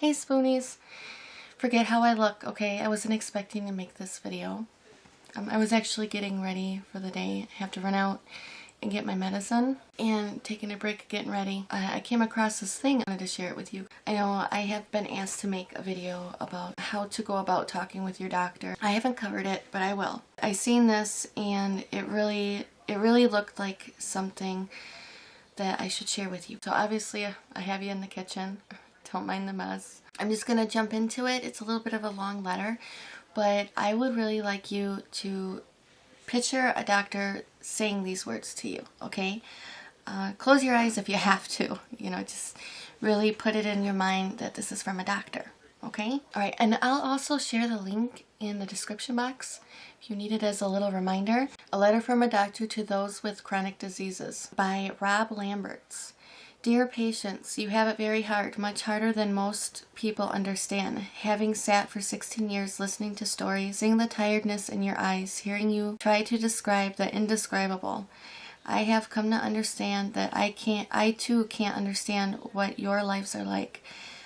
Hey Spoonies! Forget how I look, okay? I wasn't expecting to make this video. I was actually getting ready for the day. I have to run out and get my medicine and taking a break, getting ready. I came across this thing. I wanted to share it with you. I know I have been asked to make a video about how to go about talking with your doctor. I haven't covered it, but I will. I seen this and it really looked like something that I should share with you. So obviously I have you in the kitchen. Don't mind the mess. I'm just gonna jump into it. It's a little bit of a long letter, but I would really like you to picture a doctor saying these words to you, okay? Close your eyes if you have to, just really put it in your mind that this is from a doctor, okay? All right, and I'll also share the link in the description box if you need it as a little reminder. A Letter from a Doctor to Those with Chronic Diseases by Rob Lamberts. Dear patients, you have it very hard, much harder than most people understand. Having sat for 16 years listening to stories, seeing the tiredness in your eyes, hearing you try to describe the indescribable, I have come to understand that I too can't understand what your lives are like.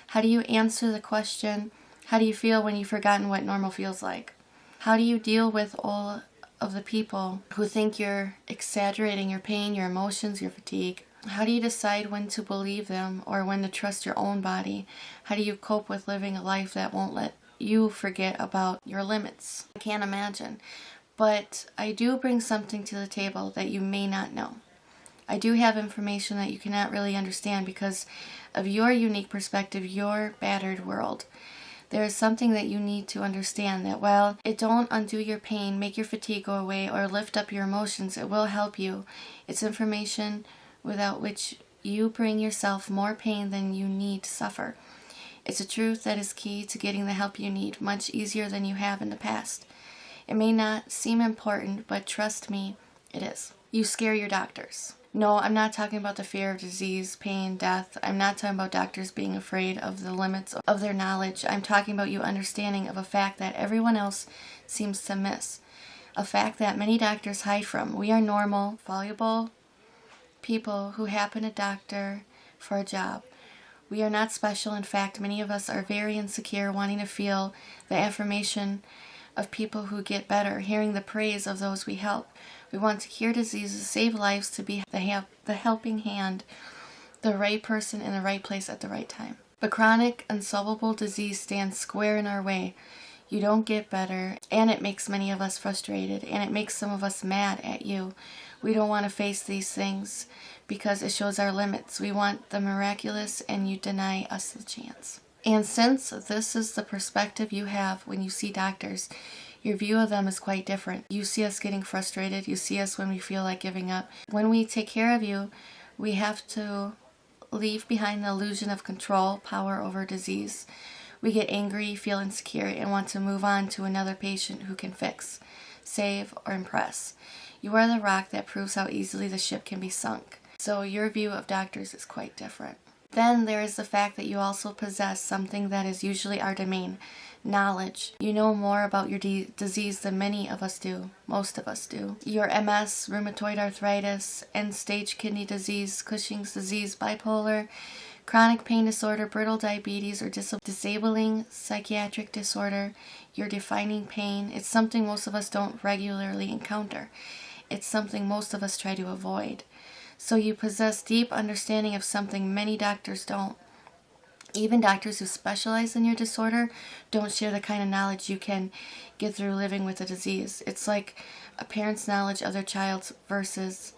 How do you answer the question, how do you feel when you've forgotten what normal feels like? How do you deal with all of the people who think you're exaggerating your pain, your emotions, your fatigue? How do you decide when to believe them or when to trust your own body? How do you cope with living a life that won't let you forget about your limits? I can't imagine. But I do bring something to the table that you may not know. I do have information that you cannot really understand because of your unique perspective, your battered world. There is something that you need to understand that while it don't undo your pain, make your fatigue go away, or lift up your emotions, it will help you. It's information without which you bring yourself more pain than you need to suffer. It's a truth that is key to getting the help you need much easier than you have in the past. It may not seem important, but trust me, it is. You scare your doctors. No, I'm not talking about the fear of disease, pain, death. I'm not talking about doctors being afraid of the limits of their knowledge. I'm talking about you understanding of a fact that everyone else seems to miss. A fact that many doctors hide from. We are normal, valuable people who happen to doctor for a job. We are not special. In fact, many of us are very insecure, wanting to feel the affirmation of people who get better, hearing the praise of those we help. We want to cure diseases, save lives, to be the helping hand, the right person in the right place at the right time. But chronic, unsolvable disease stands square in our way. You don't get better, and it makes many of us frustrated, and it makes some of us mad at you. We don't want to face these things because it shows our limits. We want the miraculous, and you deny us the chance. And since this is the perspective you have when you see doctors, your view of them is quite different. You see us getting frustrated. You see us when we feel like giving up. When we take care of you, we have to leave behind the illusion of control, power over disease. We get angry, feel insecure, and want to move on to another patient who can fix, save, or impress. You are the rock that proves how easily the ship can be sunk. So your view of doctors is quite different. Then there is the fact that you also possess something that is usually our domain, knowledge. You know more about your disease than many of us do, most of us do. Your MS, rheumatoid arthritis, end-stage kidney disease, Cushing's disease, bipolar, chronic pain disorder, brittle diabetes, or disabling psychiatric disorder, your defining pain. It's something most of us don't regularly encounter. It's something most of us try to avoid. So you possess deep understanding of something many doctors don't. Even doctors who specialize in your disorder don't share the kind of knowledge you can get through living with a disease. It's like a parent's knowledge of their child versus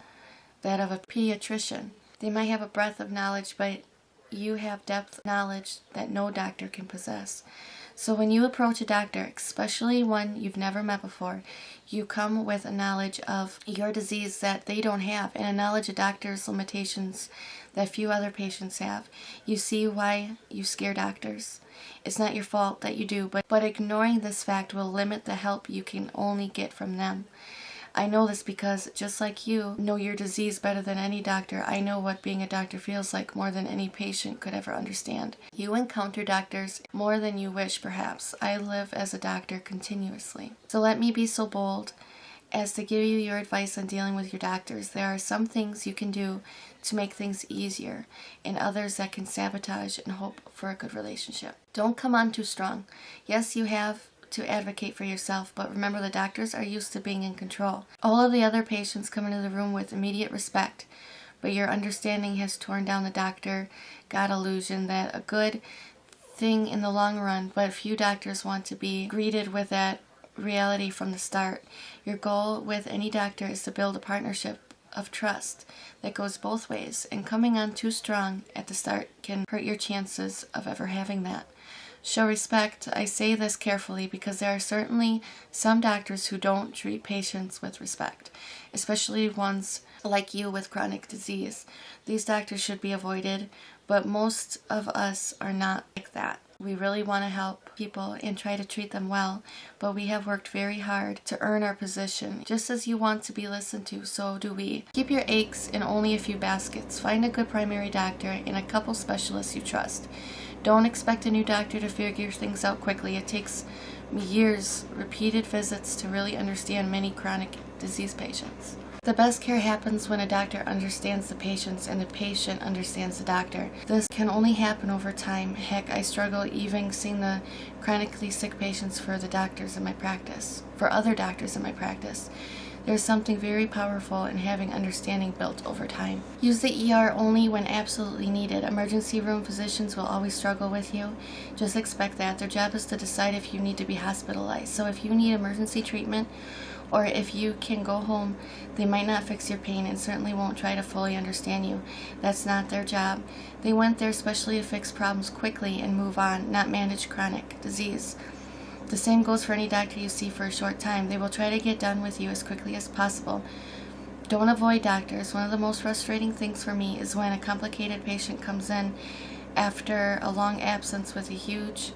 that of a pediatrician. They might have a breadth of knowledge, but you have depth knowledge that no doctor can possess. So when you approach a doctor, especially one you've never met before, you come with a knowledge of your disease that they don't have, and a knowledge of doctors' limitations that few other patients have. You see why you scare doctors. It's not your fault that you do, but ignoring this fact will limit the help you can only get from them. I know this because, just like you know your disease better than any doctor, I know what being a doctor feels like more than any patient could ever understand. You encounter doctors more than you wish, perhaps. I live as a doctor continuously. So let me be so bold as to give you your advice on dealing with your doctors. There are some things you can do to make things easier, and others that can sabotage and hope for a good relationship. Don't come on too strong. Yes, you have to advocate for yourself, but remember the doctors are used to being in control. All of the other patients come into the room with immediate respect, but your understanding has torn down the doctor-God illusion that a good thing in the long run, but few doctors want to be greeted with that reality from the start. Your goal with any doctor is to build a partnership of trust that goes both ways, and coming on too strong at the start can hurt your chances of ever having that. Show respect. I say this carefully because there are certainly some doctors who don't treat patients with respect, especially ones like you with chronic disease. These doctors should be avoided, but most of us are not like that. We really want to help people and try to treat them well, but we have worked very hard to earn our position. Just as you want to be listened to, so do we. Keep your eggs in only a few baskets. Find a good primary doctor and a couple specialists you trust. Don't expect a new doctor to figure things out quickly. It takes me years, repeated visits to really understand many chronic disease patients. The best care happens when a doctor understands the patients and the patient understands the doctor. This can only happen over time. Heck, I struggle even seeing the chronically sick patients for other doctors in my practice. There's something very powerful in having understanding built over time. Use the ER only when absolutely needed. Emergency room physicians will always struggle with you. Just expect that. Their job is to decide if you need to be hospitalized. So if you need emergency treatment, or if you can go home, they might not fix your pain and certainly won't try to fully understand you. That's not their job. They went there especially to fix problems quickly and move on, not manage chronic disease. The same goes for any doctor you see for a short time. They will try to get done with you as quickly as possible. Don't avoid doctors. One of the most frustrating things for me is when a complicated patient comes in after a long absence with a huge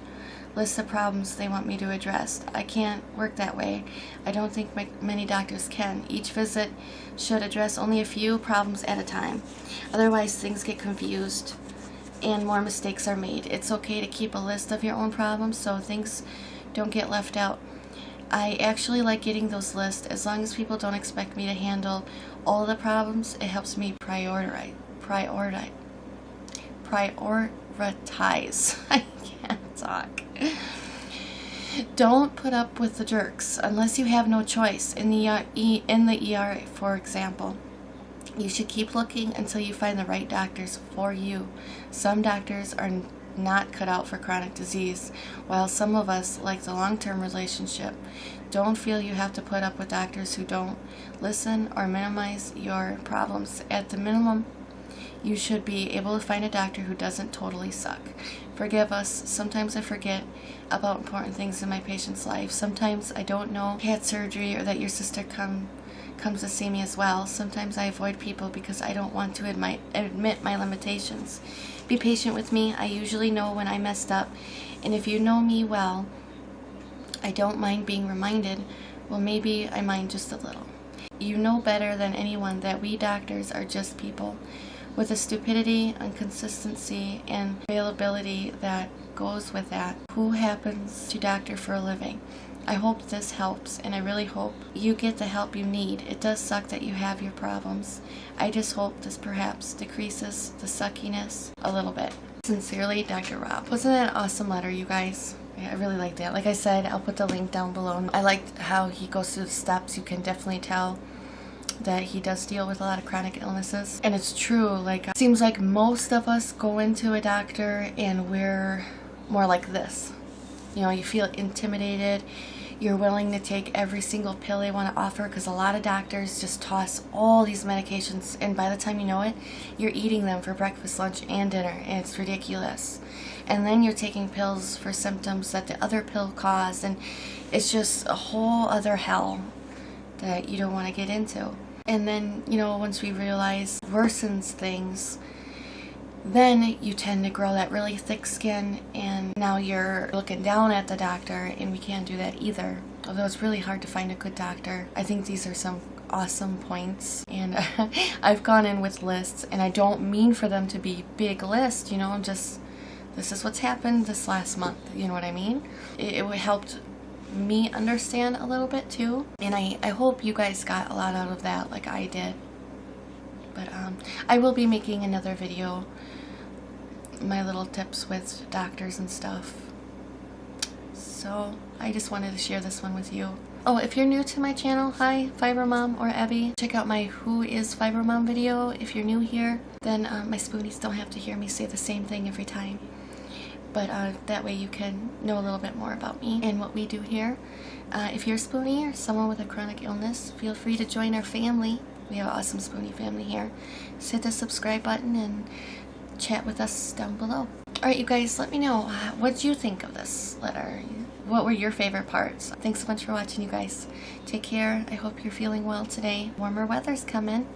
list of problems they want me to address. I can't work that way. I don't think many doctors can. Each visit should address only a few problems at a time. Otherwise, things get confused and more mistakes are made. It's okay to keep a list of your own problems so things don't get left out. I actually like getting those lists. As long as people don't expect me to handle all the problems, it helps me prioritize. I can't talk. Don't put up with the jerks unless you have no choice. In the ER, for example, you should keep looking until you find the right doctors for you. Some doctors are not cut out for chronic disease, while some of us like the long-term relationship. Don't feel you have to put up with doctors who don't listen or minimize your problems. At the minimum, you should be able to find a doctor who doesn't totally suck. Forgive us. Sometimes I forget about important things in my patient's life. Sometimes I don't know I had surgery or that your sister comes to see me as well. Sometimes I avoid people because I don't want to admit my limitations. Be patient with me. I usually know when I messed up, and if you know me well, I don't mind being reminded. Well, maybe I mind just a little. You know better than anyone that we doctors are just people with the stupidity, inconsistency, and availability that goes with that. Who happens to doctor for a living? I hope this helps, and I really hope you get the help you need. It does suck that you have your problems. I just hope this perhaps decreases the suckiness a little bit. Sincerely, Dr. Rob. Wasn't that an awesome letter, you guys? I really liked that. Like I said, I'll put the link down below. I liked how he goes through the steps. You can definitely tell that he does deal with a lot of chronic illnesses. And it's true, like, it seems like most of us go into a doctor and we're more like this. You know, you feel intimidated. You're willing to take every single pill they want to offer because a lot of doctors just toss all these medications, and by the time you know it, you're eating them for breakfast, lunch, and dinner, and it's ridiculous. And then you're taking pills for symptoms that the other pill caused, and it's just a whole other hell that you don't want to get into. And then, you know, once we realize it worsens things, then you tend to grow that really thick skin, and now you're looking down at the doctor, and we can't do that either. Although it's really hard to find a good doctor. I think these are some awesome points, and I've gone in with lists, and I don't mean for them to be big lists, you know, just this is what's happened this last month, you know what I mean? It helped me understand a little bit too. And I hope you guys got a lot out of that like I did. But I will be making another video, my little tips with doctors and stuff. So I just wanted to share this one with you. Oh, if you're new to my channel, hi, Fibromom or Abby. Check out my Who is Fibromom video. If you're new here, then my spoonies don't have to hear me say the same thing every time. But that way you can know a little bit more about me and what we do here. If you're a spoonie or someone with a chronic illness, feel free to join our family. We have an awesome spoonie family here. Just hit the subscribe button and chat with us down below. Alright, you guys, let me know, what did you think of this letter? What were your favorite parts? Thanks so much for watching, you guys. Take care. I hope you're feeling well today. Warmer weather's coming.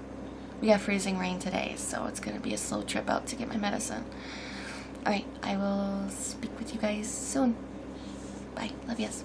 We got freezing rain today, so it's going to be a slow trip out to get my medicine. Alright, I will speak with you guys soon. Bye. Love yous.